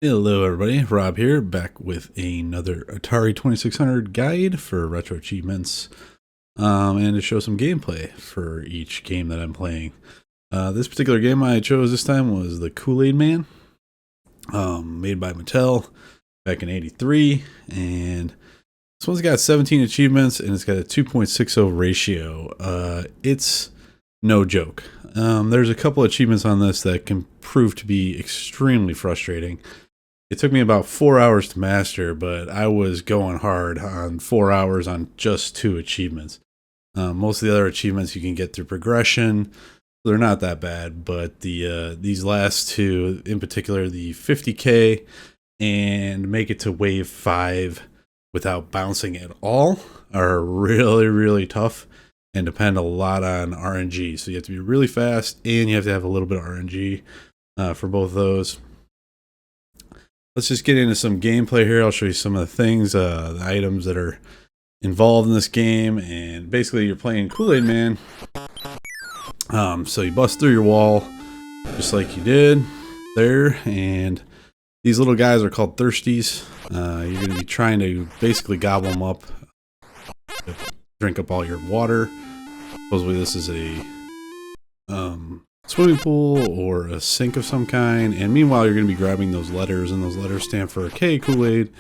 Hello everybody, Rob here, back with another Atari 2600 guide for Retro Achievements, and to show some gameplay for each game that I'm playing. This particular game I chose this time was the Kool-Aid Man, made by Mattel back in '83, and this one's got 17 achievements and it's got a 2.60 ratio. It's no joke. There's a couple achievements on this that can prove to be extremely frustrating. It took me about 4 hours to master, but I was going hard on 4 hours on just 2 achievements. Most of the other achievements you can get through progression. They're not that bad, but these last two, in particular, the 50K and make it to wave 5 without bouncing at all, are really, really tough and depend a lot on RNG. So you have to be really fast and you have to have a little bit of RNG for both of those. Let's just get into some gameplay here. I'll show you some of the things, the items that are involved in this game. And basically you're playing Kool-Aid Man. So you bust through your wall just like you did there. And these little guys are called Thirsties. You're going to be trying to basically gobble them up, drink up all your water. Supposedly this is a swimming pool or a sink of some kind, and meanwhile you're going to be grabbing those letters, and those letters stand for K, Kool-Aid,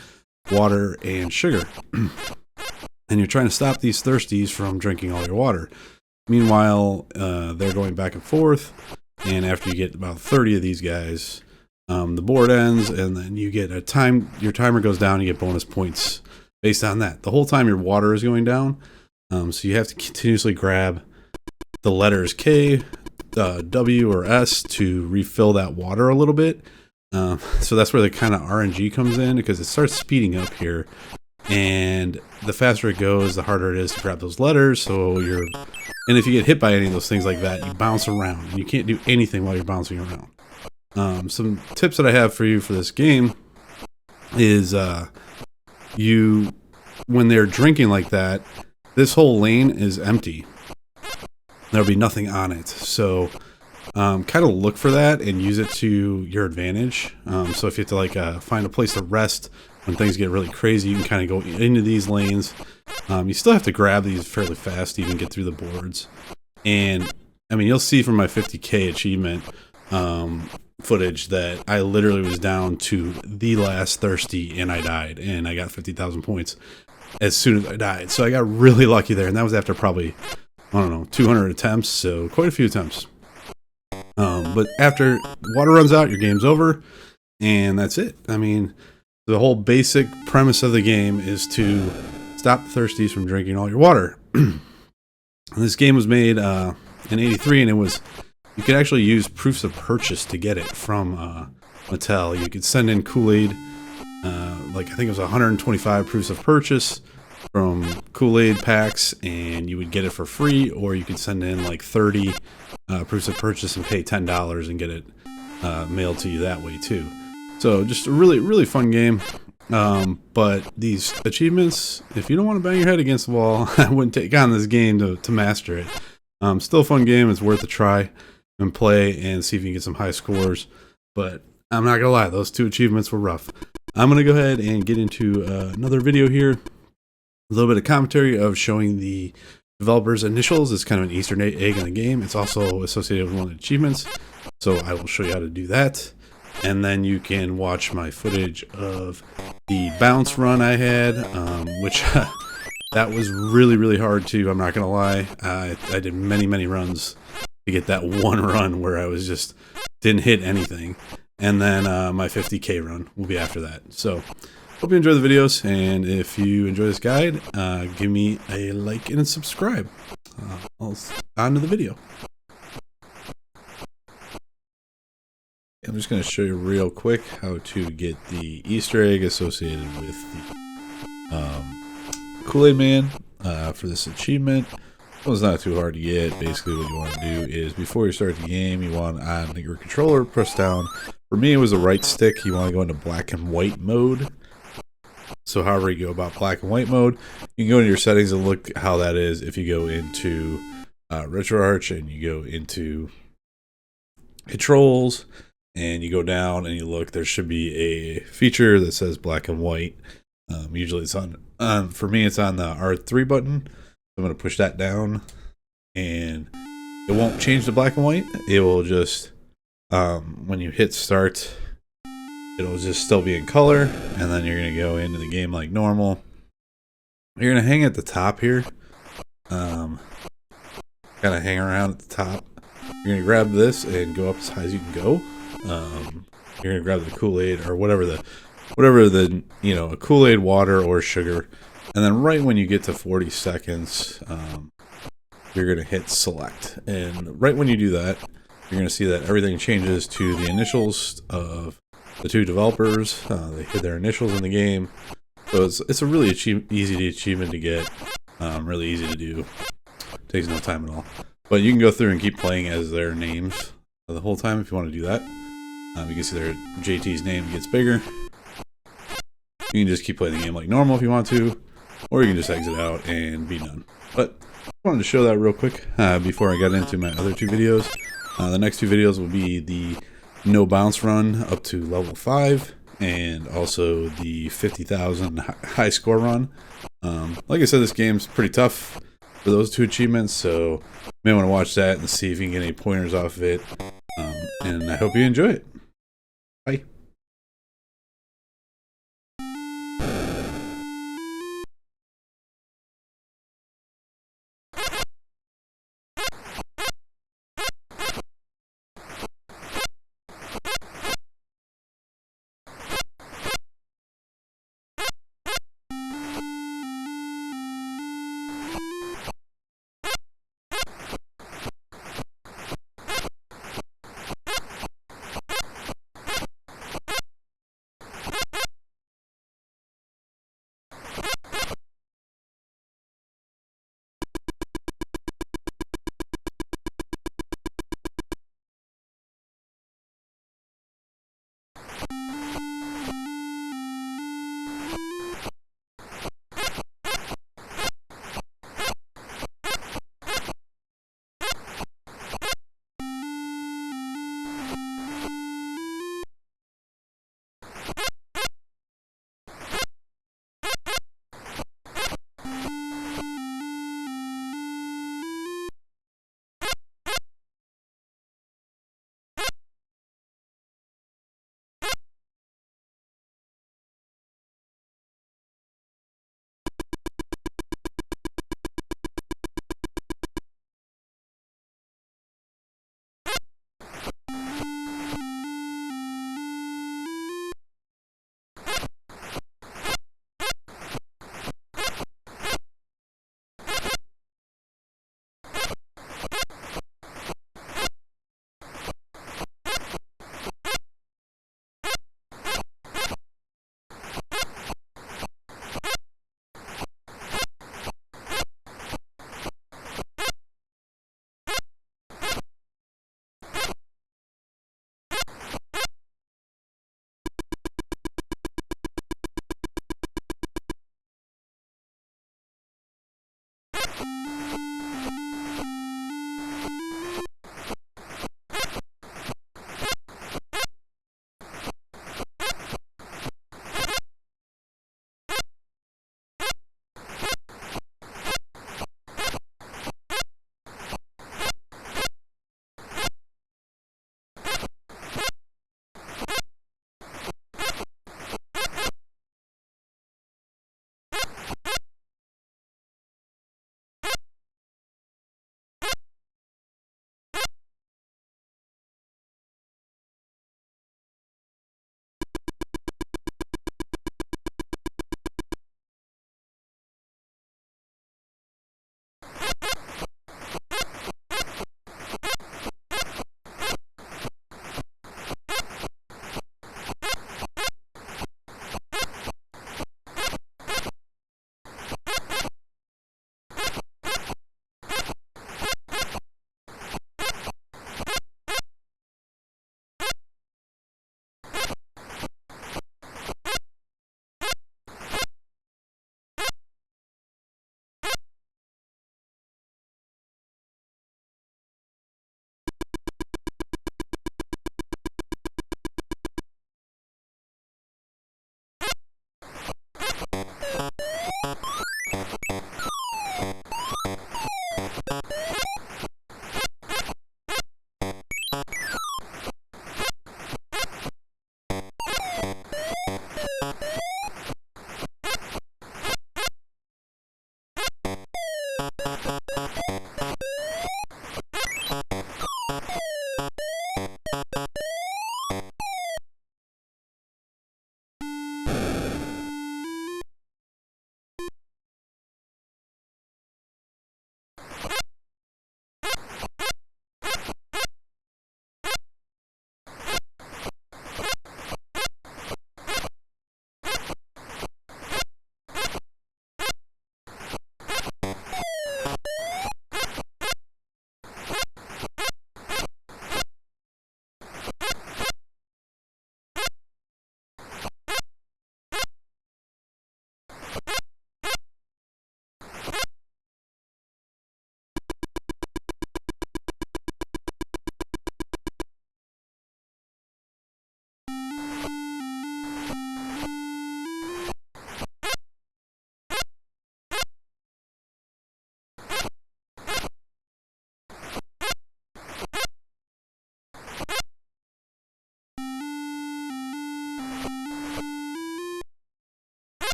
water, and sugar. And you're trying to stop these Thirsties from drinking all your water. Meanwhile, they're going back and forth, and after you get about 30 of these guys, the board ends, and then you get your timer goes down, you get bonus points based on that. The whole time your water is going down, so you have to continuously grab the letters K, W or S to refill that water a little bit. So that's where the kind of RNG comes in, because it starts speeding up here, and the faster it goes, the harder it is to grab those letters. And if you get hit by any of those things like that, you bounce around and you can't do anything while you're bouncing around. Some tips that I have for you for this game is when they're drinking like that, this whole lane is empty. There'll be nothing on it. So kind of look for that and use it to your advantage. So if you have to find a place to rest when things get really crazy, you can kind of go into these lanes. You still have to grab these fairly fast to even get through the boards. And I mean, you'll see from my 50K achievement footage that I literally was down to the last Thirsty and I died, and I got 50,000 points as soon as I died. So I got really lucky there, and that was after probably, I don't know, 200 attempts, so quite a few attempts. But after water runs out, your game's over, and that's it. I mean, the whole basic premise of the game is to stop the Thirsties from drinking all your water. This game was made in '83, and you could actually use proofs of purchase to get it from Mattel. You could send in Kool-Aid, I think it was 125 proofs of purchase from Kool-Aid packs, and you would get it for free, or you could send in 30 proofs of purchase and pay $10 and get it mailed to you that way too. So just a really, really fun game. But these achievements, if you don't want to bang your head against the wall, I wouldn't take on this game to master it. Still a fun game. It's worth a try and play and see if you can get some high scores. But I'm not gonna lie, those 2 achievements were rough. I'm gonna go ahead and get into another video here. A little bit of commentary of showing the developer's initials. It's kind of an Easter egg in the game. It's also associated with one of the achievements, so I will show you how to do that. And then you can watch my footage of the bounce run I had, which that was really, really hard too. I'm not gonna lie. I did many, many runs to get that one run where I was just didn't hit anything. And then my 50K run will be after that. So hope you enjoy the videos, and if you enjoy this guide, give me a like and a subscribe. On to the video. I'm just going to show you real quick how to get the Easter egg associated with the Kool-Aid Man for this achievement. Well, it's not too hard to get. Basically what you want to do is, before you start the game, you want on your controller, press down. For me, it was the right stick. You want to go into black and white mode. So however you go about black and white mode, you can go into your settings and look how that is. If you go into RetroArch and you go into controls, and you go down and you look, there should be a feature that says black and white. Usually it's on, for me, it's on the R3 button. I'm going to push that down, and it won't change to black and white. It will just, when you hit start, it'll just still be in color, and then you're going to go into the game like normal. You're going to hang at the top here. Kind of hang around at the top. You're going to grab this and go up as high as you can go. You're going to grab the Kool-Aid or whatever the, you know, a Kool-Aid, water, or sugar. And then right when you get to 40 seconds, you're going to hit select. And right when you do that, you're going to see that everything changes to the initials of the two developers. They hit their initials in the game. So it's a really easy achievement to get. Really easy to do. Takes no time at all. But you can go through and keep playing as their names the whole time if you want to do that. You can see their JT's name gets bigger. You can just keep playing the game like normal if you want to, or you can just exit out and be done. But I wanted to show that real quick before I got into my other two videos. The next two videos will be the no bounce run up to level 5, and also the 50,000 high score run. Like I said, this game's pretty tough for those two achievements, so you may want to watch that and see if you can get any pointers off of it. And I hope you enjoy it. Bye.